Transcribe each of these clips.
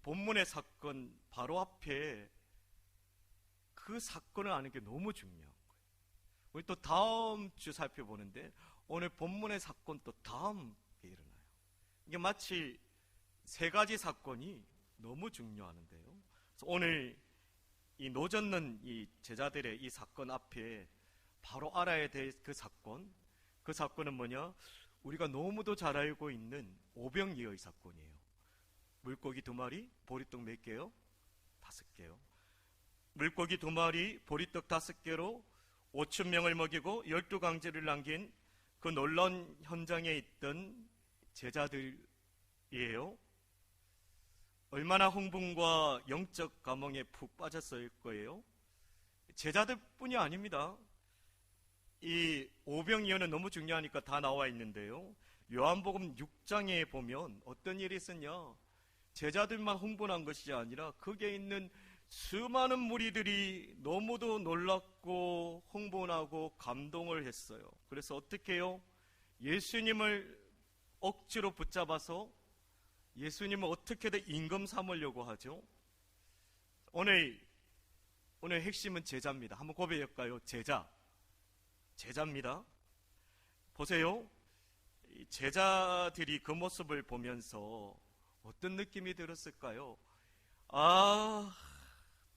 본문의 사건 바로 앞에 그 사건을 아는 게 너무 중요한 거예요. 우리 또 다음 주 살펴보는데 오늘 본문의 사건 또 다음 게 일어나요. 이게 마치 세 가지 사건이 너무 중요하는데요. 그래서 오늘 이 노젓는 이 제자들의 이 사건 앞에 바로 알아야 될 그 사건은 뭐냐? 우리가 너무도 잘 알고 있는 오병이어의 사건이에요. 물고기 2마리, 보리떡 몇 개요? 5개요. 물고기 2마리, 보리떡 5개로 5,000명을 먹이고 12강제를 남긴 그 놀라운 현장에 있던 제자들이에요. 얼마나 흥분과 영적 감흥에 푹 빠졌을 거예요. 제자들뿐이 아닙니다. 이 오병이어는 너무 중요하니까 다 나와 있는데요. 요한복음 6장에 보면 어떤 일이 있었냐? 제자들만 흥분한 것이 아니라 거기에 있는 수많은 무리들이 너무도 놀랍고 흥분하고 감동을 했어요. 그래서 어떻게 해요? 예수님을 억지로 붙잡아서 예수님을 어떻게든 임금 삼으려고 하죠. 오늘 핵심은 제자입니다. 한번 고백할까요? 제자입니다. 보세요. 제자들이 그 모습을 보면서 어떤 느낌이 들었을까요?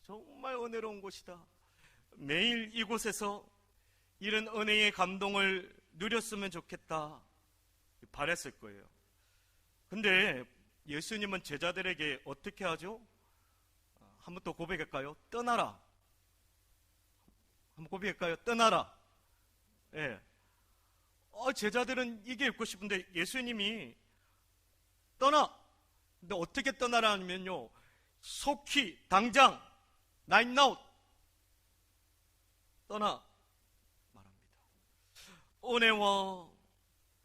정말 은혜로운 곳이다. 매일 이곳에서 이런 은혜의 감동을 누렸으면 좋겠다 바랬을 거예요. 근데 예수님은 제자들에게 어떻게 하죠? 한번 또 고백할까요? 떠나라. 한번 고백할까요? 떠나라. 예. 제자들은 이게 읽고 싶은데 예수님이 떠나. 근데 어떻게 떠나라 하면요, 속히 당장 right now 떠나 말합니다. 은혜와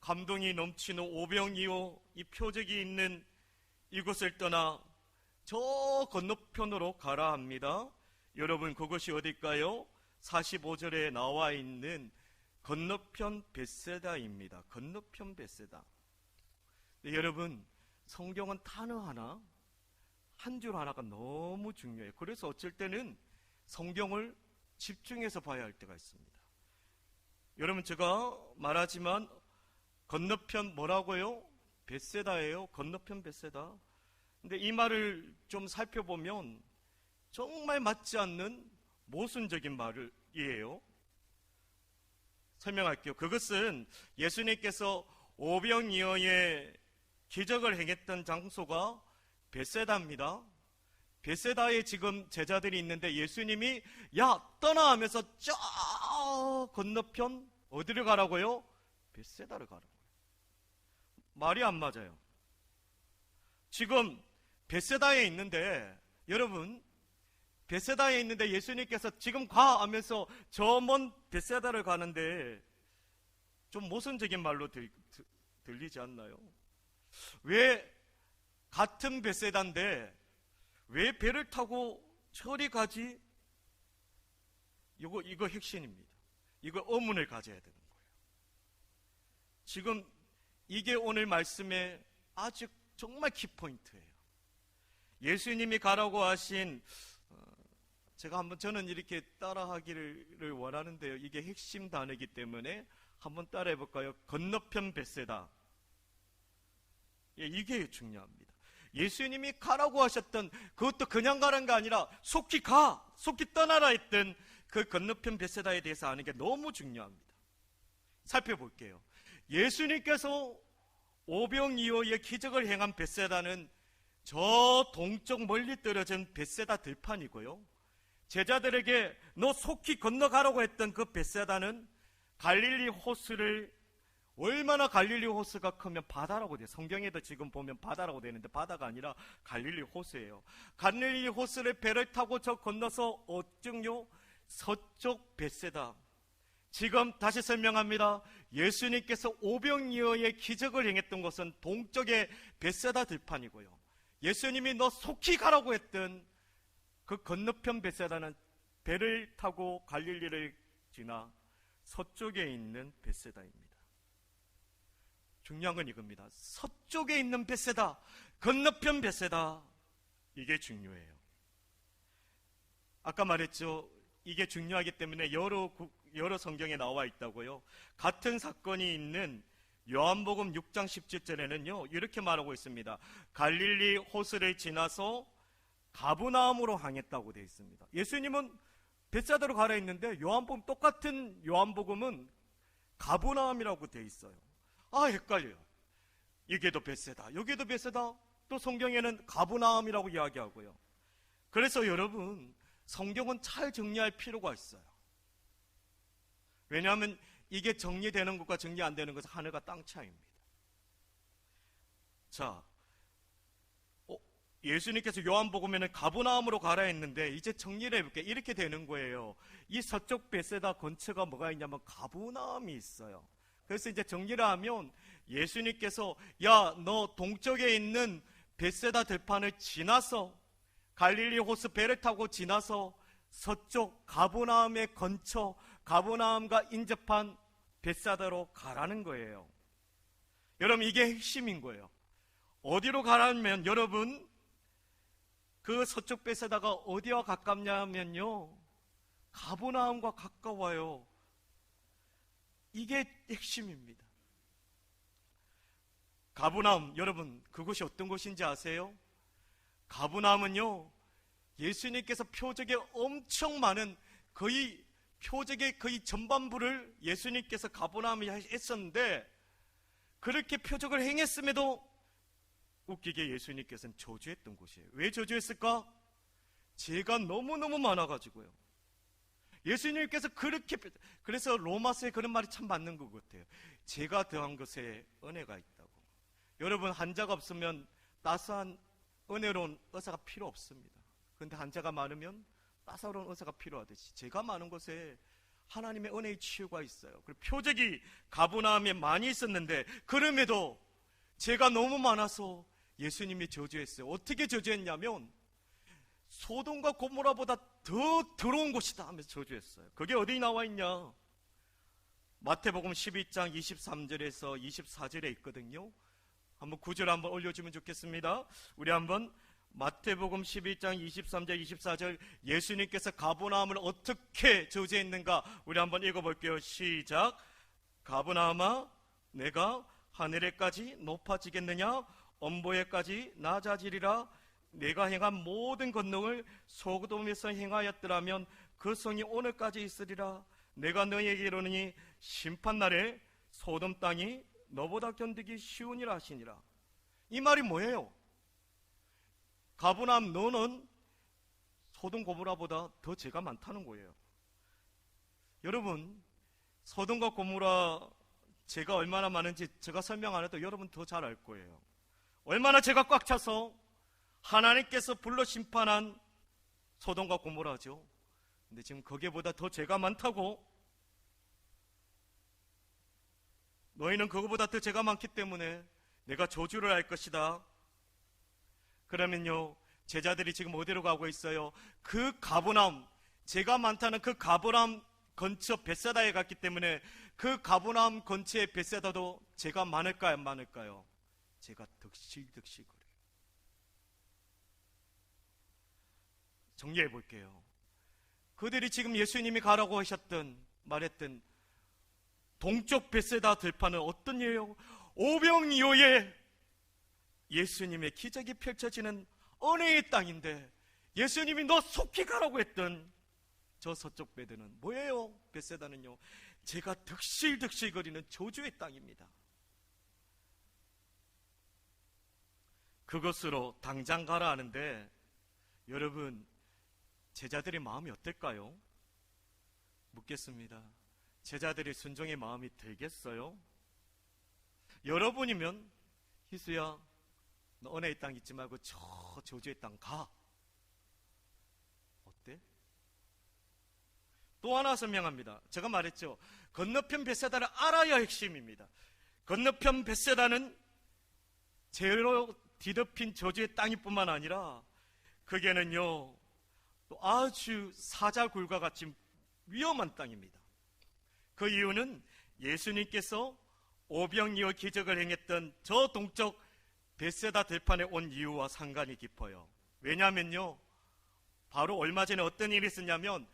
감동이 넘치는 오병이어 이 표적이 있는 이곳을 떠나 저 건너편으로 가라 합니다. 여러분, 그것이 어딜까요? 45절에 나와 있는 건너편 벳세다입니다. 건너편 벳세다. 여러분, 성경은 단어 하나, 한 줄 하나가 너무 중요해요. 그래서 어쩔 때는 성경을 집중해서 봐야 할 때가 있습니다. 여러분, 제가 말하지만 건너편 뭐라고요? 벳세다예요. 건너편 벳세다. 근데 이 말을 좀 살펴보면 정말 맞지 않는 모순적인 말이에요. 설명할게요. 그것은 예수님께서 오병이어의 기적을 행했던 장소가 벳세다입니다. 벳세다에 지금 제자들이 있는데 예수님이 야 떠나 하면서 저 건너편 어디를 가라고요? 벳세다를 가라고요. 말이 안 맞아요. 지금 벳세다에 있는데, 여러분, 벳세다에 있는데 예수님께서 지금 가 하면서 저 먼 벳세다를 가는데 좀 모순적인 말로 들리지 않나요? 왜 같은 벳세다인데 왜 배를 타고 저리 가지? 이거 핵심입니다. 이거 의문을 가져야 되는 거예요. 지금 이게 오늘 말씀의 아주 정말 키포인트예요. 예수님이 가라고 하신, 저는 이렇게 따라하기를 원하는데요. 이게 핵심 단어이기 때문에 한번 따라해 볼까요? 건너편 벳세다. 이게 중요합니다. 예수님이 가라고 하셨던, 그것도 그냥 가는 게 아니라 속히 가, 속히 떠나라 했던 그 건너편 벳세다에 대해서 아는 게 너무 중요합니다. 살펴볼게요. 예수님께서 오병이어의 기적을 행한 벳세다는 저 동쪽 멀리 떨어진 벳세다 들판이고요, 제자들에게 너 속히 건너가라고 했던 그 벳세다는 갈릴리 호수를, 얼마나 갈릴리 호수가 크면 바다라고 돼요. 성경에도 지금 보면 바다라고 되는데 바다가 아니라 갈릴리 호수예요. 갈릴리 호수를 배를 타고 저 건너서 어쪽요? 서쪽 벳세다. 지금 다시 설명합니다. 예수님께서 오병이어의 기적을 행했던 것은 동쪽의 벳세다 들판이고요, 예수님이 너 속히 가라고 했던 그 건너편 벳세다는 배를 타고 갈릴리를 지나 서쪽에 있는 벳세다입니다. 중요한 건 이겁니다. 서쪽에 있는 벳세다, 건너편 벳세다. 이게 중요해요. 아까 말했죠. 이게 중요하기 때문에 여러 성경에 나와 있다고요. 같은 사건이 있는 요한복음 6장 17절에는요 이렇게 말하고 있습니다. 갈릴리 호수를 지나서 가브나움으로 향했다고 되어 있습니다. 예수님은 벳사다로 가라 했는데 똑같은 요한복음은 가브나움이라고 되어 있어요. 헷갈려요. 여기도 벳사다, 여기도 벳사다, 또 성경에는 가브나움이라고 이야기하고요. 그래서 여러분, 성경은 잘 정리할 필요가 있어요. 왜냐하면 이게 정리되는 것과 정리 안 되는 것은 하늘과 땅 차이입니다. 자, 예수님께서 요한복음에는 가브나움으로 가라 했는데 이제 정리를 해볼게요. 이렇게 되는 거예요. 이 서쪽 벳세다 근처가 뭐가 있냐면 가브나움이 있어요. 그래서 이제 정리를 하면 예수님께서 야, 너 동쪽에 있는 벳세다 들판을 지나서 갈릴리 호수 배를 타고 지나서 서쪽 가브나움에 건쳐 가브나움과 인접한 벳사다로 가라는 거예요. 여러분, 이게 핵심인 거예요. 어디로 가라면 여러분, 그 서쪽 벳사다가 어디와 가깝냐면요 가브나움과 가까워요. 이게 핵심입니다. 가브나움, 여러분 그곳이 어떤 곳인지 아세요? 가브나움은요 예수님께서 표적에 엄청 많은 표적의 거의 전반부를 예수님께서 가브나움에 했었는데 그렇게 표적을 행했음에도 웃기게 예수님께서는 저주했던 곳이에요. 왜 저주했을까? 죄가 너무너무 많아가지고요. 예수님께서 그래서 로마서에 그런 말이 참 맞는 것 같아요. 죄가 더한 것에 은혜가 있다고. 여러분, 한자가 없으면 따스한 은혜로운 의사가 필요 없습니다. 그런데 한자가 많으면 따사로운 의사가 필요하듯이 죄가 많은 곳에 하나님의 은혜의 치유가 있어요. 그리고 표적이 가브나움에 많이 있었는데 그럼에도 죄가 너무 많아서 예수님이 저주했어요. 어떻게 저주했냐면 소돔과 고모라보다 더 더러운 곳이다 하면서 저주했어요. 그게 어디 나와 있냐? 마태복음 12장 23절에서 24절에 있거든요. 한번 구절 한번 올려주면 좋겠습니다. 우리 한번 마태복음 12장 23절 24절 예수님께서 가브나움을 어떻게 저주했는가 우리 한번 읽어볼게요. 시작. 가브나움아 내가 하늘에까지 높아지겠느냐? 엄보에까지 낮아지리라. 내가 행한 모든 권능을 소돔에서 행하였더라면 그 성이 오늘까지 있으리라. 내가 너희에게 이르노니 심판날에 소돔 땅이 너보다 견디기 쉬우니라 하시니라. 이 말이 뭐예요? 가브나움 너는 소돔 고모라보다 더 죄가 많다는 거예요. 여러분, 소돔과 고모라 죄가 얼마나 많은지 제가 설명 안 해도 여러분 더 잘 알 거예요. 얼마나 죄가 꽉 차서 하나님께서 불러 심판한 소돔과 고모라죠. 근데 지금 거기보다 더 죄가 많다고? 너희는 그거보다 더 죄가 많기 때문에 내가 저주를 할 것이다. 그러면요, 제자들이 지금 어디로 가고 있어요? 그 가브나움, 죄가 많다는 그 가브나움 근처 벳사다에 갔기 때문에 그 가브나움 근처의 벳사다도 죄가 많을까요, 안 많을까요? 죄가 득실득실거려요. 정리해 볼게요. 그들이 지금 예수님이 가라고 말했던 동쪽 벳사다 들판은 어떤 일이에요? 오병이어에 예수님의 기적이 펼쳐지는 은혜의 땅인데 예수님이 너 속히 가라고 했던 저 서쪽 벳은 뭐예요? 벳사다는요 제가 득실득실거리는 저주의 땅입니다. 그것으로 당장 가라 하는데 여러분 제자들의 마음이 어떨까요? 묻겠습니다. 제자들의 순종의 마음이 들겠어요? 여러분이면 희수야 너 은혜의 땅 있지 말고 저 저주의 땅 가. 어때? 또 하나 설명합니다. 제가 말했죠. 건너편 벳사다를 알아야 핵심입니다. 건너편 벳사다는 죄로 뒤덮인 저주의 땅일 뿐만 아니라 그게는요 또 아주 사자굴과 같이 위험한 땅입니다. 그 이유는 예수님께서 오병이어 기적을 행했던 저 동쪽 벳사다 들판에 온 이유와 상관이 깊어요. 왜냐하면요, 바로 얼마 전에 어떤 일이 있었냐면,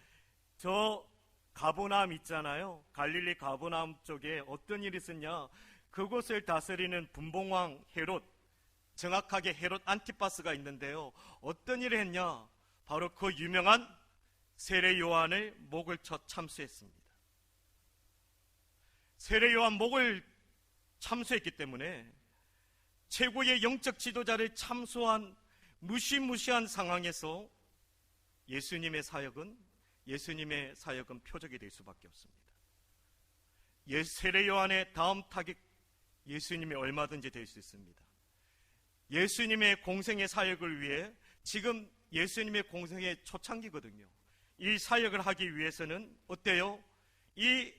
저 가버나움 있잖아요. 갈릴리 가버나움 쪽에 어떤 일이 있었냐, 그곳을 다스리는 분봉왕 헤롯, 정확하게 헤롯 안티파스가 있는데요, 어떤 일을 했냐, 바로 그 유명한 세례 요한을 목을 쳐 참수했습니다. 세례 요한 목을 참수했기 때문에 최고의 영적 지도자를 참수한 무시무시한 상황에서 예수님의 사역은 표적이 될 수밖에 없습니다. 세례 요한의 다음 타깃, 예수님이 얼마든지 될 수 있습니다. 예수님의 공생의 사역을 위해, 지금 예수님의 공생의 초창기거든요. 이 사역을 하기 위해서는 어때요? 이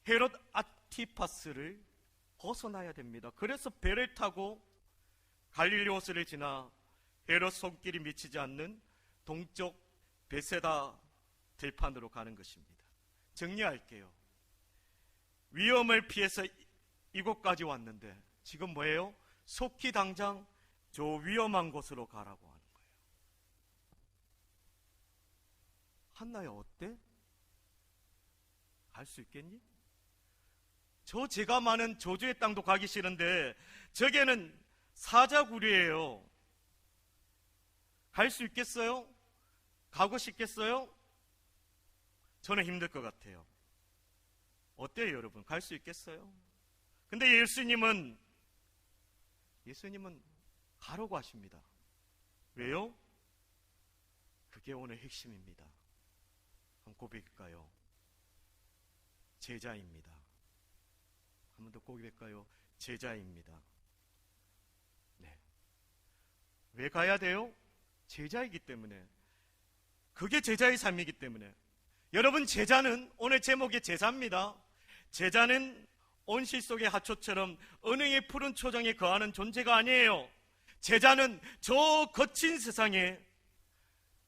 헤롯 안티파스를 벗어나야 됩니다. 그래서 배를 타고 갈릴리 호수를 지나 헤롯 손길이 미치지 않는 동쪽 베세다 들판으로 가는 것입니다. 정리할게요. 위험을 피해서 이곳까지 왔는데 지금 뭐예요? 속히 당장 저 위험한 곳으로 가라고 하는 거예요. 한나야, 어때? 갈 수 있겠니? 제가 많은 저주의 땅도 가기 싫은데 저게는 사자굴이에요. 갈 수 있겠어요? 가고 싶겠어요? 저는 힘들 것 같아요. 어때요, 여러분? 갈 수 있겠어요? 근데 예수님은 가라고 하십니다. 왜요? 그게 오늘 핵심입니다. 한번 고백할까요? 제자입니다. 한 번 더 고백할까요? 제자입니다. 네. 왜 가야 돼요? 제자이기 때문에. 그게 제자의 삶이기 때문에. 여러분, 제자는, 오늘 제목이 제자입니다. 제자는 온실 속의 하초처럼 은행의 푸른 초장에 거하는 존재가 아니에요. 제자는 저 거친 세상에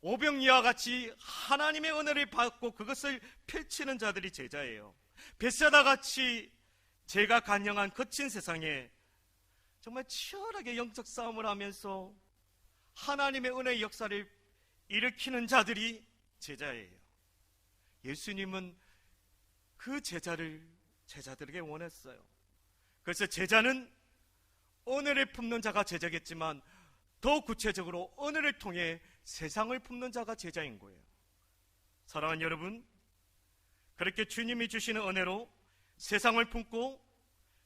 오병이와 같이 하나님의 은혜를 받고 그것을 펼치는 자들이 제자예요. 벳사다 같이 죄가 간영한 거친 세상에 정말 치열하게 영적 싸움을 하면서 하나님의 은혜의 역사를 일으키는 자들이 제자예요. 예수님은 그 제자들에게 원했어요. 그래서 제자는 은혜를 품는 자가 제자겠지만 더 구체적으로 은혜를 통해 세상을 품는 자가 제자인 거예요. 사랑하는 여러분, 그렇게 주님이 주시는 은혜로 세상을 품고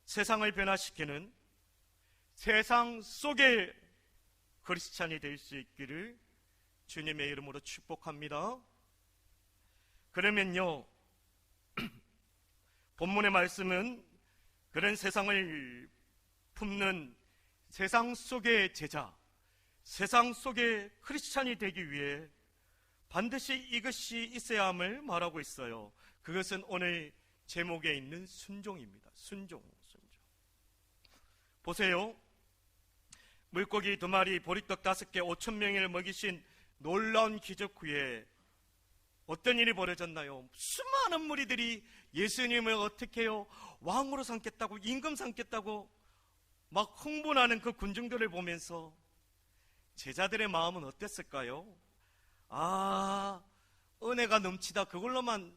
세상을 변화시키는 세상 속의 크리스찬이 될 수 있기를 주님의 이름으로 축복합니다. 그러면요, 본문의 말씀은 그런 세상을 품는 세상 속의 제자, 세상 속의 크리스찬이 되기 위해 반드시 이것이 있어야 함을 말하고 있어요. 그것은 오늘 제목에 있는 순종입니다. 순종. 보세요. 물고기 2마리, 보리떡 5개, 5,000명을 먹이신 놀라운 기적 후에 어떤 일이 벌어졌나요? 수많은 무리들이 예수님을 어떻게 해요? 왕으로 삼겠다고, 임금 삼겠다고 막 흥분하는 그 군중들을 보면서 제자들의 마음은 어땠을까요? 은혜가 넘치다, 그걸로만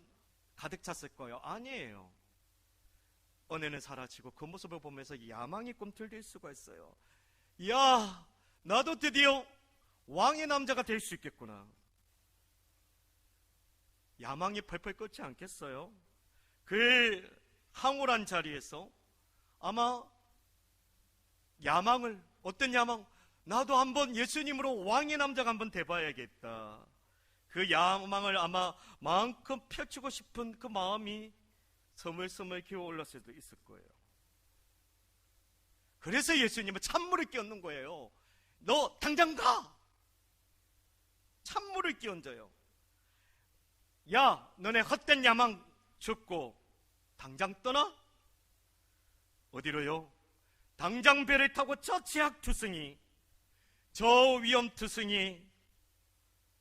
가득 찼을 거예요. 아니에요. 은혜는 사라지고 그 모습을 보면서 야망이 꿈틀댈 수가 있어요. 야, 나도 드디어 왕의 남자가 될 수 있겠구나. 야망이 펄펄 끓지 않겠어요? 그 황홀한 자리에서 아마 야망을, 어떤 야망? 나도 한번 예수님으로 왕의 남자가 한번 돼봐야겠다. 그 야망을 아마 마음껏 펼치고 싶은 그 마음이 서물서물 기어올랐을 수도 있을 거예요. 그래서 예수님은 찬물을 끼얹는 거예요. 너 당장 가! 찬물을 끼얹어요. 야, 너네 헛된 야망 죽고 당장 떠나? 어디로요? 당장 배를 타고 저 지학 투승이, 저 위험 투승이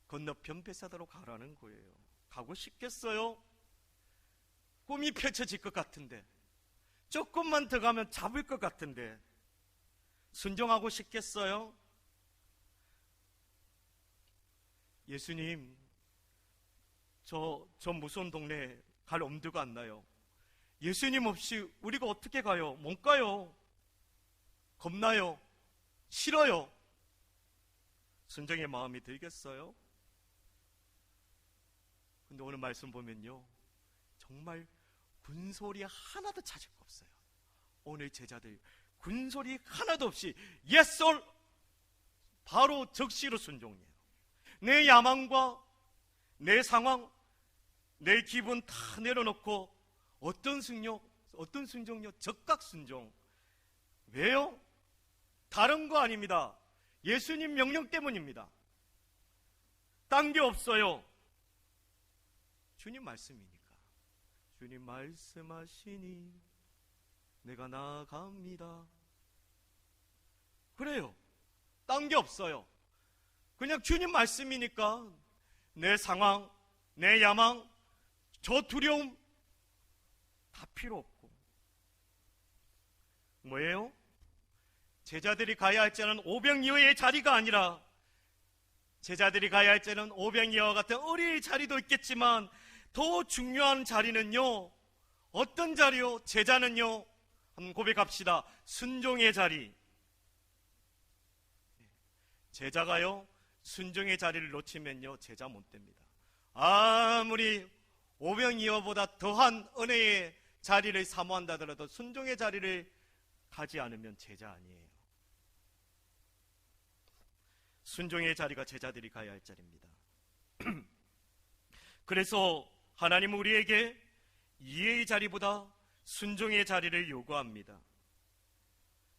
건너편 베사다로 가라는 거예요. 가고 싶겠어요? 꿈이 펼쳐질 것 같은데, 조금만 더 가면 잡을 것 같은데 순종하고 싶겠어요? 예수님, 저 무서운 동네 갈 엄두가 안 나요. 예수님 없이 우리가 어떻게 가요? 못 가요. 겁나요. 싫어요. 순종의 마음이 들겠어요? 근데 오늘 말씀 보면요, 정말 군소리 하나도 찾을 거 없어요. 오늘 제자들 군소리 하나도 없이 Yes, Lord! 바로 즉시로 순종해요. 내 야망과 내 상황, 내 기분 다 내려놓고 어떤 순종요? 적각 순종. 왜요? 다른 거 아닙니다. 예수님 명령 때문입니다. 딴 게 없어요. 주님 말씀이니까. 주님 말씀하시니 내가 나아갑니다. 그래요. 딴 게 없어요. 그냥 주님 말씀이니까 내 상황, 내 야망, 저 두려움 다 필요 없고. 뭐예요? 제자들이 가야 할 자는 오병이어의 자리가 아니라, 제자들이 가야 할 자는 오병이어와 같은 어린이 자리도 있겠지만 더 중요한 자리는요, 어떤 자리요? 제자는요, 한번 고백합시다. 순종의 자리. 제자가요, 순종의 자리를 놓치면요, 제자 못 됩니다. 아무리 오병이어보다 더한 은혜의 자리를 사모한다 하더라도 순종의 자리를 가지 않으면 제자 아니에요. 순종의 자리가 제자들이 가야 할 자리입니다. 그래서 하나님은 우리에게 이해의 자리보다 순종의 자리를 요구합니다.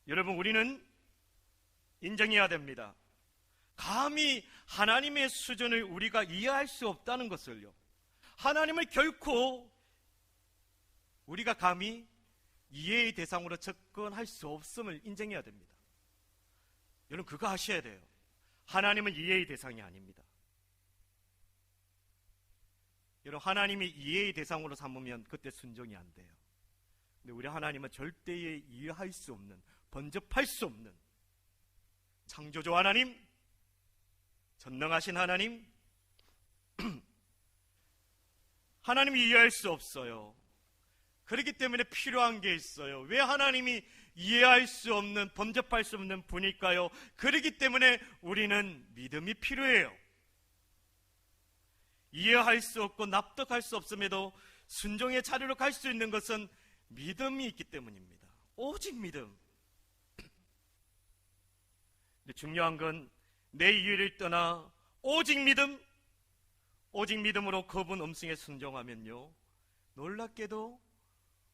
여러분, 우리는 인정해야 됩니다. 감히 하나님의 수준을 우리가 이해할 수 없다는 것을요, 하나님을 결코 우리가 감히 이해의 대상으로 접근할 수 없음을 인정해야 됩니다. 여러분, 그거 아셔야 돼요. 하나님은 이해의 대상이 아닙니다. 여러분, 하나님이 이해의 대상으로 삼으면 그때 순종이 안 돼요. 근데 우리 하나님은 절대에 이해할 수 없는, 번접할 수 없는 창조주 하나님, 전능하신 하나님, 하나님이 이해할 수 없어요. 그렇기 때문에 필요한 게 있어요. 왜 하나님이 이해할 수 없는, 범접할 수 없는 분일까요? 그렇기 때문에 우리는 믿음이 필요해요. 이해할 수 없고 납득할 수 없음에도 순종의 자리로 갈 수 있는 것은 믿음이 있기 때문입니다. 오직 믿음. 근데 중요한 건 내 이해를 떠나 오직 믿음, 오직 믿음으로 그분 음성에 순종하면요, 놀랍게도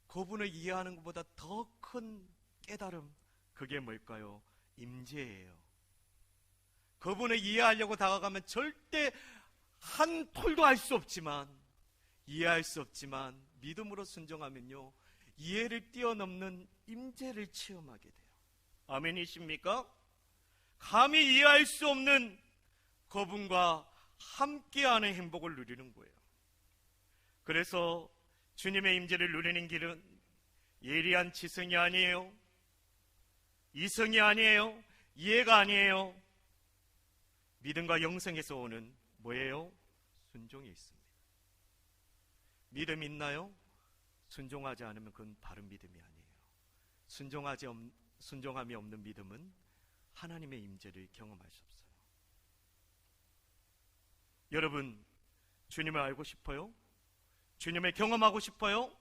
그분을 이해하는 것보다 더 큰 깨달음, 그게 뭘까요? 임재예요. 그분을 이해하려고 다가가면 절대 한 톨도 알 수 없지만, 이해할 수 없지만 믿음으로 순종하면요, 이해를 뛰어넘는 임재를 체험하게 돼요. 아멘이십니까? 감히 이해할 수 없는 그분과 함께하는 행복을 누리는 거예요. 그래서 주님의 임재를 누리는 길은 예리한 지성이 아니에요, 이성이 아니에요, 이해가 아니에요. 믿음과 영성에서 오는 뭐예요? 순종이 있습니다. 믿음이 있나요? 순종하지 않으면 그건 바른 믿음이 아니에요. 순종함이 없는 믿음은 하나님의 임재를 경험할 수 없어요. 여러분, 주님을 알고 싶어요? 주님을 경험하고 싶어요?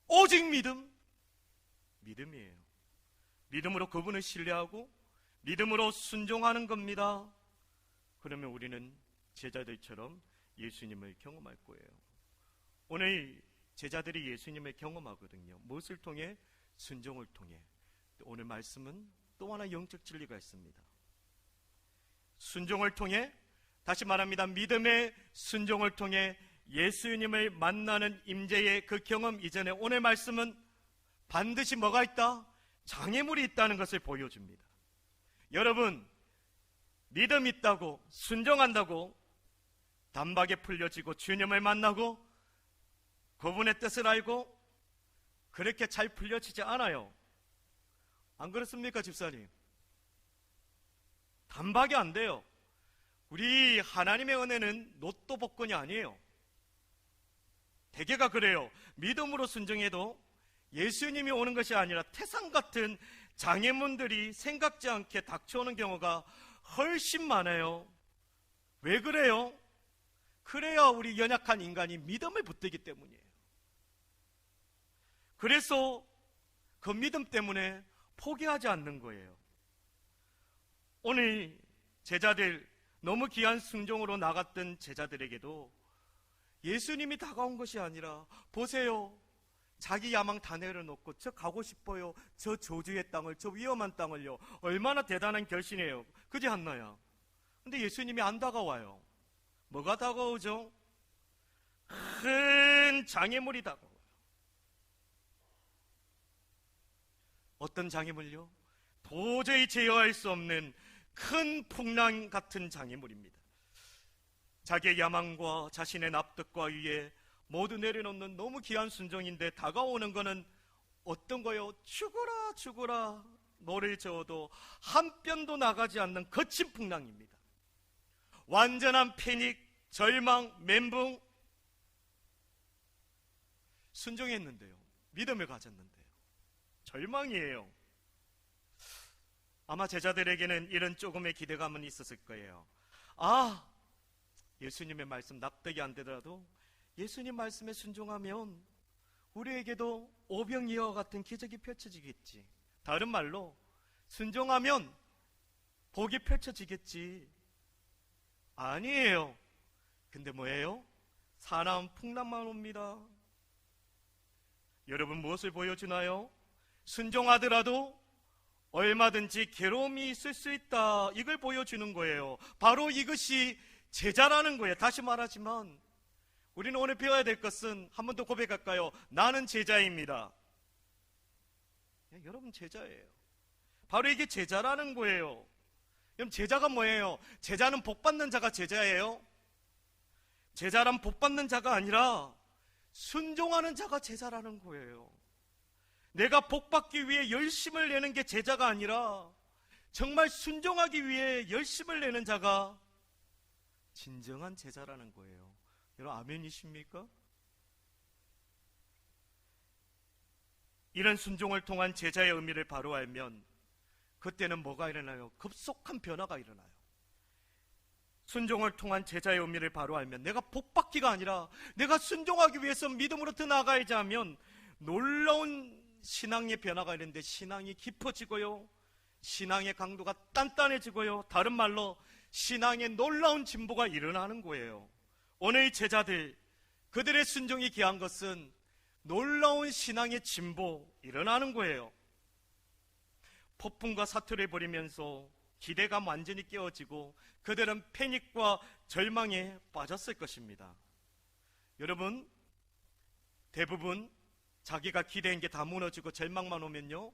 오직 믿음이에요. 믿음으로 그분을 신뢰하고 믿음으로 순종하는 겁니다. 그러면 우리는 제자들처럼 예수님을 경험할 거예요. 오늘 제자들이 예수님을 경험하거든요. 무엇을 통해? 순종을 통해. 오늘 말씀은 또 하나 영적 진리가 있습니다. 순종을 통해, 다시 말합니다, 믿음의 순종을 통해 예수님을 만나는 임재의 그 경험 이전에 오늘 말씀은 반드시 뭐가 있다? 장애물이 있다는 것을 보여줍니다. 여러분, 믿음 있다고, 순종한다고 단박에 풀려지고 주님을 만나고 그분의 뜻을 알고 그렇게 잘 풀려지지 않아요. 안 그렇습니까, 집사님? 단박에 안 돼요. 우리 하나님의 은혜는 로또 복권이 아니에요. 대개가 그래요. 믿음으로 순종해도 예수님이 오는 것이 아니라 태산 같은 장애물들이 생각지 않게 닥쳐오는 경우가 훨씬 많아요. 왜 그래요? 그래야 우리 연약한 인간이 믿음을 붙들기 때문이에요. 그래서 그 믿음 때문에 포기하지 않는 거예요. 오늘 제자들, 너무 귀한 순종으로 나갔던 제자들에게도 예수님이 다가온 것이 아니라, 보세요, 자기 야망 다 내려놓고 저 가고 싶어요, 저 저주의 땅을, 저 위험한 땅을요. 얼마나 대단한 결심이에요. 그지 않나요? 근데 예수님이 안 다가와요. 뭐가 다가오죠? 큰 장애물이 다가와요. 어떤 장애물요? 도저히 제어할 수 없는 큰 풍랑 같은 장애물입니다. 자기의 야망과 자신의 납득과 위에 모두 내려놓는 너무 귀한 순종인데, 다가오는 것은 어떤 거요? 죽어라 죽어라 노를 저어도 한 뼘도 나가지 않는 거친 풍랑입니다. 완전한 패닉, 절망, 멘붕. 순종했는데요, 믿음을 가졌는데요, 절망이에요. 아마 제자들에게는 이런 조금의 기대감은 있었을 거예요. 아, 예수님의 말씀 납득이 안 되더라도 예수님 말씀에 순종하면 우리에게도 오병이어와 같은 기적이 펼쳐지겠지. 다른 말로 순종하면 복이 펼쳐지겠지. 아니에요. 근데 뭐예요? 사나운 풍랑만 옵니다. 여러분, 무엇을 보여주나요? 순종하더라도 얼마든지 괴로움이 있을 수 있다, 이걸 보여주는 거예요. 바로 이것이 제자라는 거예요. 다시 말하지만 우리는 오늘 배워야 될 것은, 한 번 더 고백할까요? 나는 제자입니다. 여러분, 제자예요. 바로 이게 제자라는 거예요. 그럼 제자가 뭐예요? 제자는 복받는 자가 제자예요? 제자란 복받는 자가 아니라 순종하는 자가 제자라는 거예요. 내가 복받기 위해 열심을 내는 게 제자가 아니라 정말 순종하기 위해 열심을 내는 자가 진정한 제자라는 거예요. 여러분, 아멘이십니까? 이런 순종을 통한 제자의 의미를 바로 알면 그때는 뭐가 일어나요? 급속한 변화가 일어나요. 순종을 통한 제자의 의미를 바로 알면 내가 복받기가 아니라 내가 순종하기 위해서 믿음으로 더 나아가야지 하면 놀라운 신앙의 변화가 있는데, 신앙이 깊어지고요, 신앙의 강도가 단단해지고요, 다른 말로 신앙의 놀라운 진보가 일어나는 거예요. 오늘 제자들, 그들의 순종이 귀한 것은 놀라운 신앙의 진보 일어나는 거예요. 폭풍과 사투를 벌이면서 기대감 완전히 깨어지고 그들은 패닉과 절망에 빠졌을 것입니다. 여러분, 대부분 자기가 기대한 게 다 무너지고 절망만 오면요,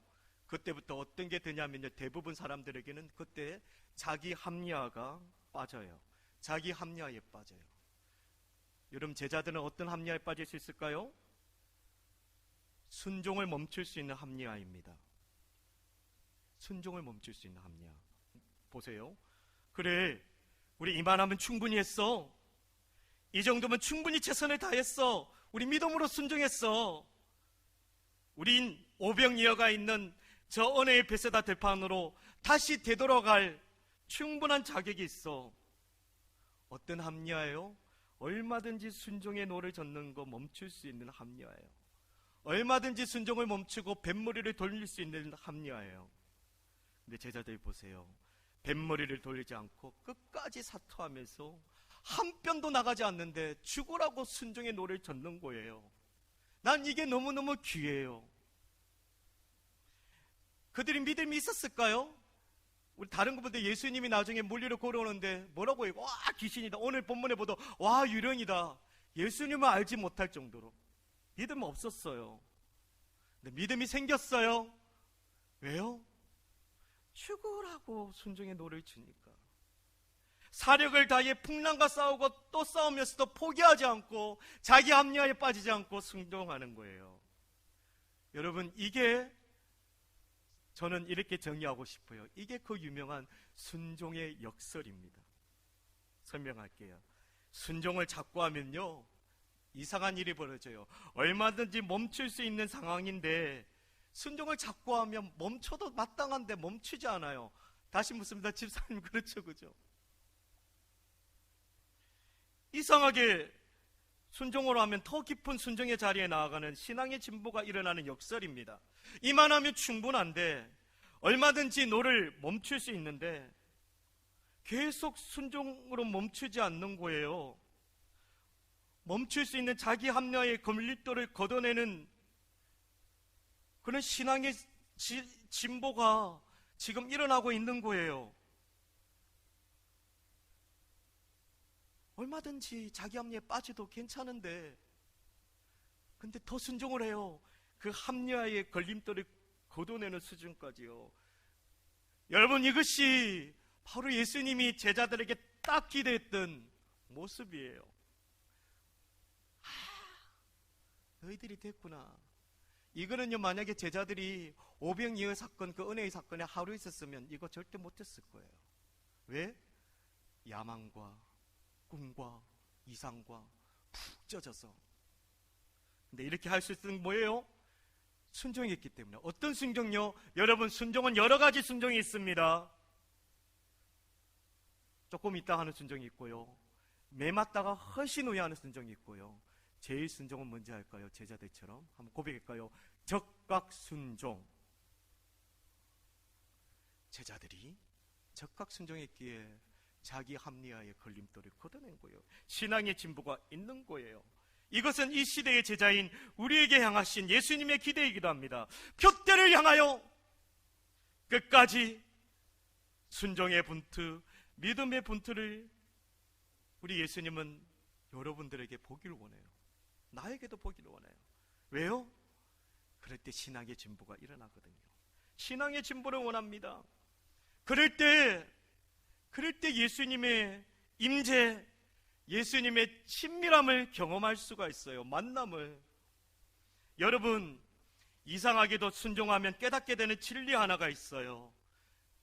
그때부터 어떤 게 되냐면요, 대부분 사람들에게는 그때 자기 합리화가 빠져요. 자기 합리화에 빠져요. 여러분, 제자들은 어떤 합리화에 빠질 수 있을까요? 순종을 멈출 수 있는 합리화입니다. 순종을 멈출 수 있는 합리화. 보세요. 그래, 우리 이만하면 충분히 했어. 이 정도면 충분히 최선을 다했어. 우리 믿음으로 순종했어. 우린 오병이어가 있는 저 은혜의 베세다 들판으로 다시 되돌아갈 충분한 자격이 있어. 어떤 합리화예요? 얼마든지 순종의 노를 젓는 거 멈출 수 있는 합리화예요. 얼마든지 순종을 멈추고 뱃머리를 돌릴 수 있는 합리화예요. 근데 제자들 보세요. 뱃머리를 돌리지 않고 끝까지 사투하면서 한 뼘도 나가지 않는데 죽으라고 순종의 노를 젓는 거예요. 난 이게 너무너무 귀해요. 그들이 믿음이 있었을까요? 우리 다른 것보다 예수님이 나중에 물리로 걸어오는데 뭐라고 해요? 와, 귀신이다. 오늘 본문에 보도 와, 유령이다. 예수님을 알지 못할 정도로 믿음 없었어요. 근데 믿음이 생겼어요. 왜요? 죽으라고 순종의 노를 주니까. 사력을 다해 풍랑과 싸우고 또 싸우면서도 포기하지 않고 자기 합리화에 빠지지 않고 순종하는 거예요. 여러분, 이게 저는 이렇게 정의하고 싶어요. 이게 그 유명한 순종의 역설입니다. 설명할게요. 순종을 자꾸 하면요, 이상한 일이 벌어져요. 얼마든지 멈출 수 있는 상황인데 순종을 자꾸 하면 멈춰도 마땅한데 멈추지 않아요. 다시 묻습니다. 집사님, 그렇죠, 그죠? 이상하게 순종으로 하면 더 깊은 순종의 자리에 나아가는 신앙의 진보가 일어나는 역설입니다. 이만하면 충분한데, 얼마든지 너를 멈출 수 있는데 계속 순종으로 멈추지 않는 거예요. 멈출 수 있는 자기 합리화의 걸림돌을 걷어내는 그런 신앙의 진보가 지금 일어나고 있는 거예요. 얼마든지 자기 합리에 빠져도 괜찮은데, 근데 더 순종을 해요. 그 합리화의 걸림돌을 걷어내는 수준까지요. 여러분, 이것이 바로 예수님이 제자들에게 딱 기대했던 모습이에요. 너희들이 됐구나. 이거는요, 만약에 제자들이 오병이어 사건, 그 은혜의 사건에 하루 있었으면 이거 절대 못했을 거예요. 왜? 야망과 꿈과 이상과 푹 젖어서. 근데 이렇게 할 수 있는 뭐예요? 순종했기 때문에. 어떤 순종요? 여러분, 순종은 여러 가지 순종이 있습니다. 조금 있다 하는 순종이 있고요, 매맞다가 훨씬 후에 하는 순종이 있고요, 제일 순종은 뭔지 알까요? 제자들처럼 한번 고백할까요? 적각순종. 제자들이 적각순종했기에 자기 합리화의 걸림돌을 걷어낸 거예요. 신앙의 진보가 있는 거예요. 이것은 이 시대의 제자인 우리에게 향하신 예수님의 기대이기도 합니다. 표대를 향하여 끝까지 순종의 분투, 믿음의 분투를 우리 예수님은 여러분들에게 보기를 원해요. 나에게도 보기를 원해요. 왜요? 그럴 때 신앙의 진보가 일어나거든요. 신앙의 진보를 원합니다. 그럴 때 예수님의 임재, 예수님의 친밀함을 경험할 수가 있어요. 만남을. 여러분, 이상하게도 순종하면 깨닫게 되는 진리 하나가 있어요.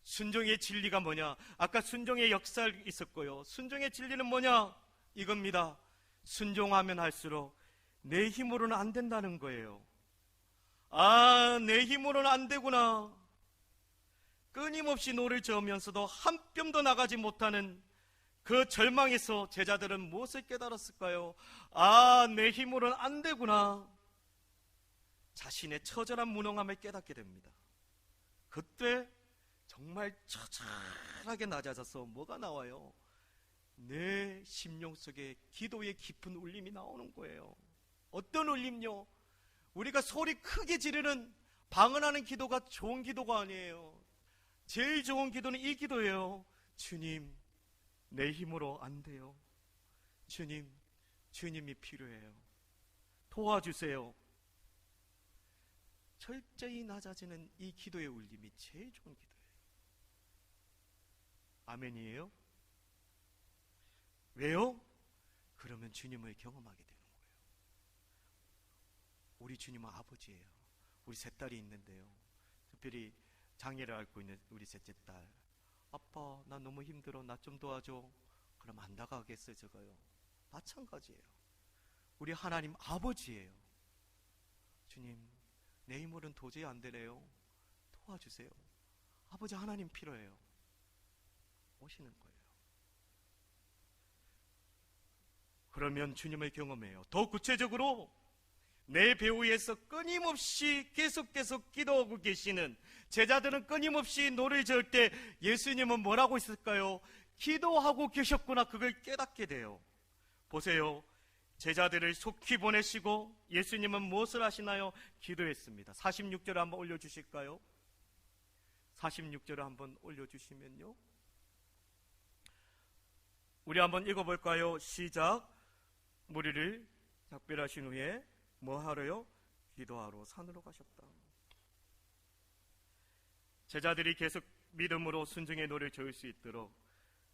순종의 진리가 뭐냐? 아까 순종의 역사 있었고요, 순종의 진리는 뭐냐? 이겁니다. 순종하면 할수록 내 힘으로는 안 된다는 거예요. 아, 내 힘으로는 안 되구나. 끊임없이 노를 저으면서도 한 뼘도 나가지 못하는 그 절망에서 제자들은 무엇을 깨달았을까요? 아, 내 힘으로는 안 되구나. 자신의 처절한 무능함을 깨닫게 됩니다. 그때 정말 처절하게 낮아져서 뭐가 나와요? 내 심령 속에 기도의 깊은 울림이 나오는 거예요. 어떤 울림요? 우리가 소리 크게 지르는 방언하는 기도가 좋은 기도가 아니에요. 제일 좋은 기도는 이 기도예요. 주님, 내 힘으로 안 돼요. 주님, 주님이 필요해요. 도와주세요. 철저히 낮아지는 이 기도의 울림이 제일 좋은 기도예요. 아멘이에요? 왜요? 그러면 주님을 경험하게 되는 거예요. 우리 주님은 아버지예요. 우리 세 딸이 있는데요, 특별히 장애를 앓고 있는 우리 셋째 딸, 아빠, 나 너무 힘들어, 나 좀 도와줘. 그럼 안 나가겠어요? 저가요? 마찬가지예요. 우리 하나님 아버지예요. 주님, 내 힘으로는 도저히 안 되네요. 도와주세요. 아버지 하나님 필요해요. 오시는 거예요. 그러면 주님을 경험해요. 더 구체적으로 내 배후에서 끊임없이 계속 기도하고 계시는 제자들은 끊임없이 노를 저을 때 예수님은 뭐라고 있을까요? 기도하고 계셨구나. 그걸 깨닫게 돼요. 보세요. 제자들을 속히 보내시고 예수님은 무엇을 하시나요? 기도했습니다. 46절을 한번 올려주실까요? 46절을 한번 올려주시면요, 우리 한번 읽어볼까요? 시작. 무리를 작별하신 후에 뭐 하러요? 기도하러 산으로 가셨다. 제자들이 계속 믿음으로 순종의 노를 저을 수 있도록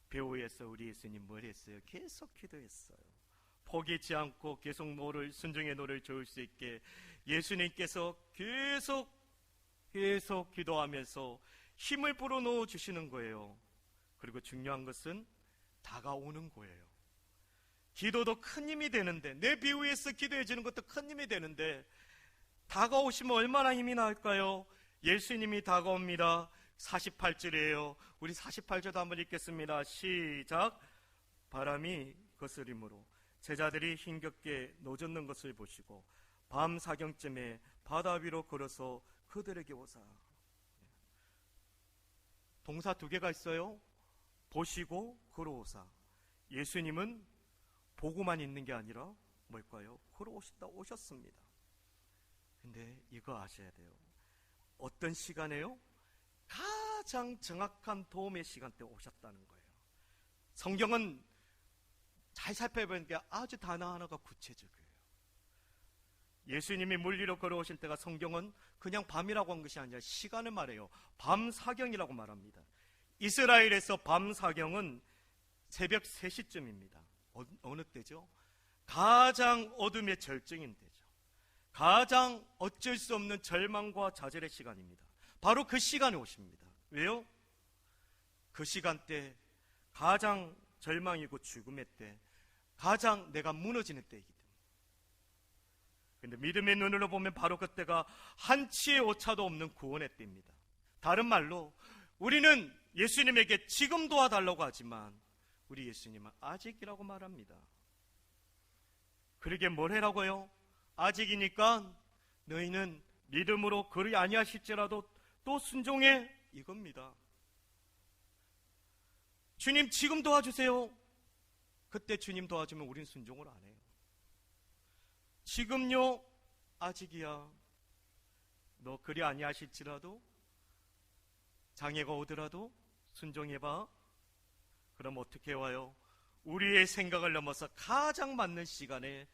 배후에서 우리 예수님 뭘 했어요? 계속 기도했어요. 포기치 않고 계속 순종의 노를 저을 수 있게 예수님께서 계속 기도하면서 힘을 불어넣어 주시는 거예요. 그리고 중요한 것은 다가오는 거예요. 기도도 큰 힘이 되는데, 내 비유에서 기도해 주는 것도 큰 힘이 되는데, 다가오시면 얼마나 힘이 날까요? 예수님이 다가옵니다. 48절이에요. 우리 48절도 한번 읽겠습니다. 시작. 바람이 거스림으로 제자들이 힘겹게 노젓는 것을 보시고 밤 사경쯤에 바다 위로 걸어서 그들에게 오사. 동사 두 개가 있어요. 보시고 걸어오사. 예수님은 보고만 있는 게 아니라 뭘까요? 오셨습니다. 근데 이거 아셔야 돼요. 어떤 시간에요? 가장 정확한 도움의 시간대에 오셨다는 거예요. 성경은 잘 살펴보니까 아주 단어 하나가 구체적이에요. 예수님이 물 위로 걸어오실 때가 성경은 그냥 밤이라고 한 것이 아니라 시간을 말해요. 밤 사경이라고 말합니다. 이스라엘에서 밤 사경은 새벽 3시쯤입니다. 어느 때죠? 가장 어둠의 절정인 때죠. 가장 어쩔 수 없는 절망과 좌절의 시간입니다. 바로 그 시간에 오십니다. 왜요? 그 시간대 가장 절망이고 죽음의 때, 가장 내가 무너지는 때이기 때문에. 근데 믿음의 눈으로 보면 바로 그때가 한치의 오차도 없는 구원의 때입니다. 다른 말로 우리는 예수님에게 지금 도와달라고 하지만 우리 예수님은 아직이라고 말합니다. 그러게 뭘 해라고요? 아직이니까 너희는 믿음으로 그리 아니하실지라도 또 순종해, 이겁니다. 주님 지금 도와주세요. 그때 주님 도와주면 우린 순종을 안 해요. 지금요? 아직이야. 너 그리 아니하실지라도, 장애가 오더라도 순종해봐. 그럼 어떻게 와요? 우리의 생각을 넘어서 가장 맞는 시간에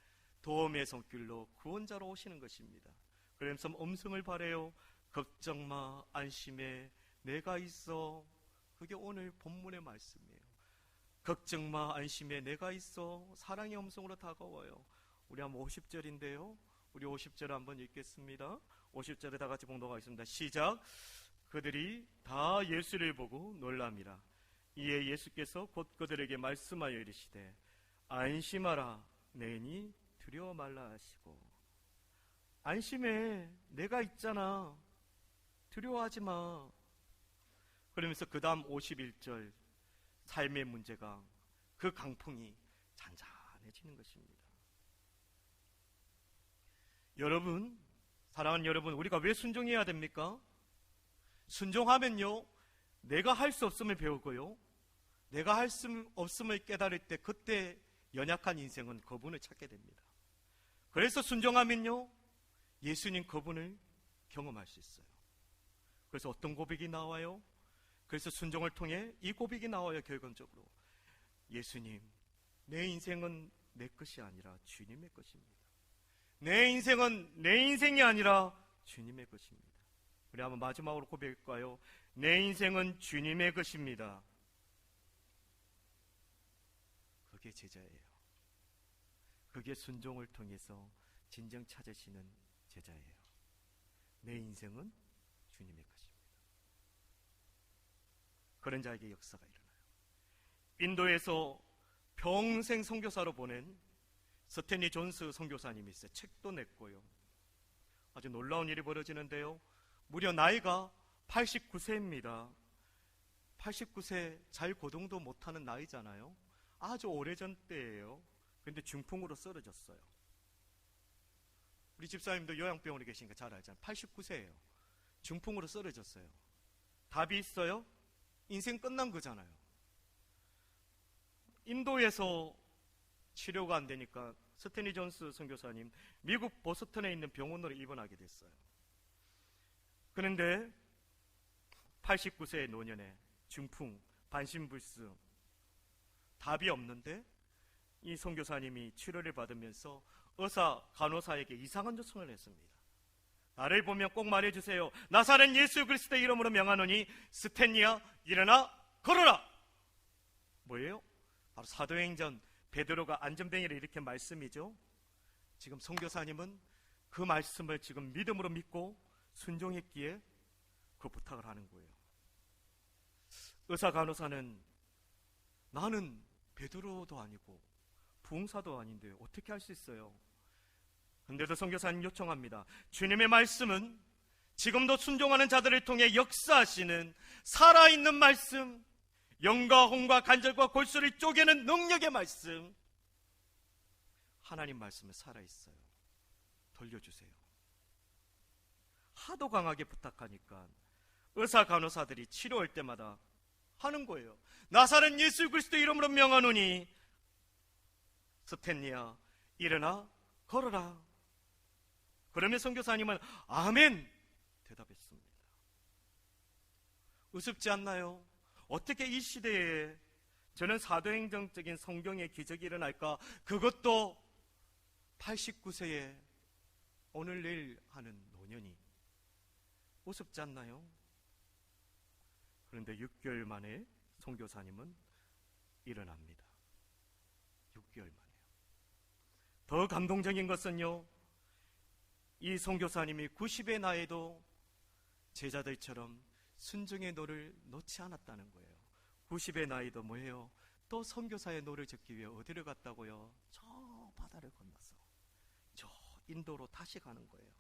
도움의 손길로 구원자로 오시는 것입니다. 그래서 음성을 바래요. 걱정마, 안심해, 내가 있어. 그게 오늘 본문의 말씀이에요. 걱정마, 안심해, 내가 있어. 사랑의 음성으로 다가와요. 우리 한번 50절인데요. 우리 50절 한번 읽겠습니다. 50절에 다 같이 봉독하겠습니다. 시작. 그들이 다 예수를 보고 놀랍니다. 이에 예수께서 곧 그들에게 말씀하여 이르시되 안심하라, 내니 두려워 말라 하시고. 안심해, 내가 있잖아. 두려워하지 마. 그러면서 그 다음 51절, 삶의 문제가, 그 강풍이 잔잔해지는 것입니다. 여러분, 사랑하는 여러분, 우리가 왜 순종해야 됩니까? 순종하면요, 내가 할 수 없음을 배우고요, 내가 할 수 없음을 깨달을 때 그때 연약한 인생은 그분을 찾게 됩니다. 그래서 순종하면요, 예수님 그분을 경험할 수 있어요. 그래서 어떤 고백이 나와요? 그래서 순종을 통해 이 고백이 나와요. 결론적으로 예수님, 내 인생은 내 것이 아니라 주님의 것입니다. 내 인생은 내 인생이 아니라 주님의 것입니다. 우리 한번 마지막으로 고백할까요? 내 인생은 주님의 것입니다. 그게 제자예요. 그게 순종을 통해서 진정 찾으시는 제자예요. 내 인생은 주님의 것입니다. 그런 자에게 역사가 일어나요. 인도에서 평생 선교사로 보낸 스탠리 존스 선교사님이 있어요. 책도 냈고요. 아주 놀라운 일이 벌어지는데요. 무려 나이가 89세입니다. 89세 잘 고동도 못하는 나이잖아요. 아주 오래전 때예요. 그런데 중풍으로 쓰러졌어요. 우리 집사님도 요양병원에 계시니까 잘 알잖아요. 89세예요. 중풍으로 쓰러졌어요. 답이 있어요? 인생 끝난 거잖아요. 인도에서 치료가 안 되니까 스탠리 존스 선교사님 미국 보스턴에 있는 병원으로 입원하게 됐어요. 그런데 89세의 노년에 중풍, 반신불수, 답이 없는데 이 선교사님이 치료를 받으면서 의사, 간호사에게 이상한 요청을 했습니다. 나를 보면 꼭 말해주세요. 나사렛 예수 그리스도의 이름으로 명하노니 스탠리야, 일어나 걸어라. 뭐예요? 바로 사도행전 베드로가 안전뱅이를 이렇게 말씀이죠. 지금 선교사님은 그 말씀을 지금 믿음으로 믿고 순종했기에 그 부탁을 하는 거예요. 의사 간호사는 나는 베드로도 아니고 부흥사도 아닌데 어떻게 할 수 있어요? 그런데도 선교사님 요청합니다. 주님의 말씀은 지금도 순종하는 자들을 통해 역사하시는 살아있는 말씀, 영과 혼과 간절과 골수를 쪼개는 능력의 말씀, 하나님 말씀은 살아있어요. 돌려주세요. 하도 강하게 부탁하니까 의사 간호사들이 치료할 때마다 하는 거예요. 나사렛 예수 그리스도 이름으로 명하노니 스탠리야 일어나 걸어라. 그러면 선교사님은 아멘 대답했습니다. 우습지 않나요? 어떻게 이 시대에 저는 사도행전적인 성경의 기적이 일어날까? 그것도 89세에 오늘 내일 하는 노년이 우습지 않나요? 그런데 6개월 만에 선교사님은 일어납니다. 6개월 만에요. 더 감동적인 것은요, 이 선교사님이 90의 나이도 제자들처럼 순종의 노를 놓지 않았다는 거예요. 90의 나이도 뭐예요? 또 선교사의 노를 젓기 위해 어디를 갔다고요? 저 바다를 건너서 저 인도로 다시 가는 거예요.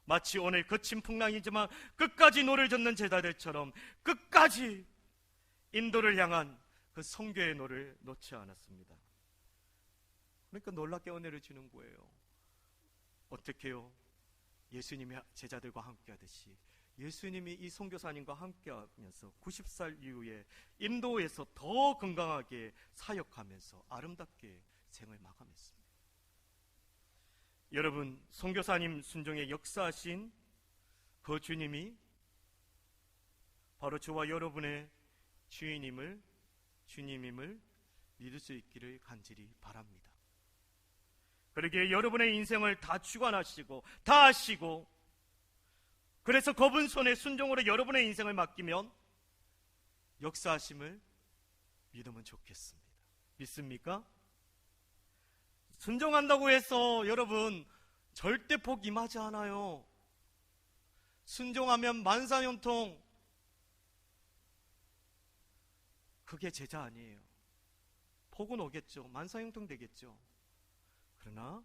마치 오늘 거친 풍랑이지만 끝까지 노를 젓는 제자들처럼 끝까지 인도를 향한 그 선교의 노를 놓지 않았습니다. 그러니까 놀랍게 은혜를 주는 거예요. 어떻게 해요? 예수님이 제자들과 함께 하듯이 예수님이 이 선교사님과 함께 하면서 90살 이후에 인도에서 더 건강하게 사역하면서 아름답게 생을 마감했습니다. 여러분, 선교사님 순종에 역사하신 그 주님이 바로 저와 여러분의 주님임을 믿을 수 있기를 간절히 바랍니다. 그러기에 여러분의 인생을 다 주관하시고 다 아시고, 그래서 그분 손에 순종으로 여러분의 인생을 맡기면 역사하심을 믿으면 좋겠습니다. 믿습니까? 순종한다고 해서 여러분 절대 복 임하지 않아요. 순종하면 만사형통, 그게 제자 아니에요. 복은 오겠죠. 만사형통 되겠죠. 그러나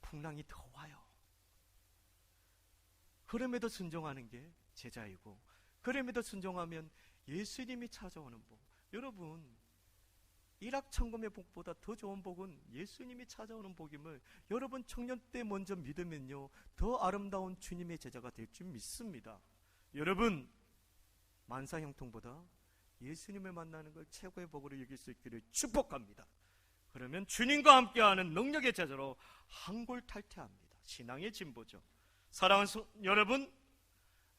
풍랑이 더 와요. 그럼에도 순종하는 게 제자이고, 그럼에도 순종하면 예수님이 찾아오는 복. 여러분, 일확천금의 복보다 더 좋은 복은 예수님이 찾아오는 복임을 여러분 청년 때 먼저 믿으면요, 더 아름다운 주님의 제자가 될 줄 믿습니다. 여러분, 만사형통보다 예수님을 만나는 걸 최고의 복으로 여길 수 있기를 축복합니다. 그러면 주님과 함께하는 능력의 제자로 한골탈퇴합니다. 신앙의 진보죠. 사랑하는 여러분,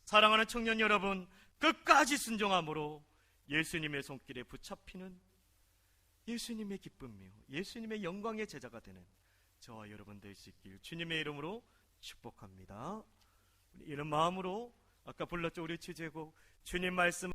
사랑하는 청년 여러분, 끝까지 순종함으로 예수님의 손길에 붙잡히는 예수님의 기쁨이요, 예수님의 영광의 제자가 되는 저와 여러분 될 수 있길 주님의 이름으로 축복합니다. 이런 마음으로 아까 불렀죠, 우리 주제곡 주님 말씀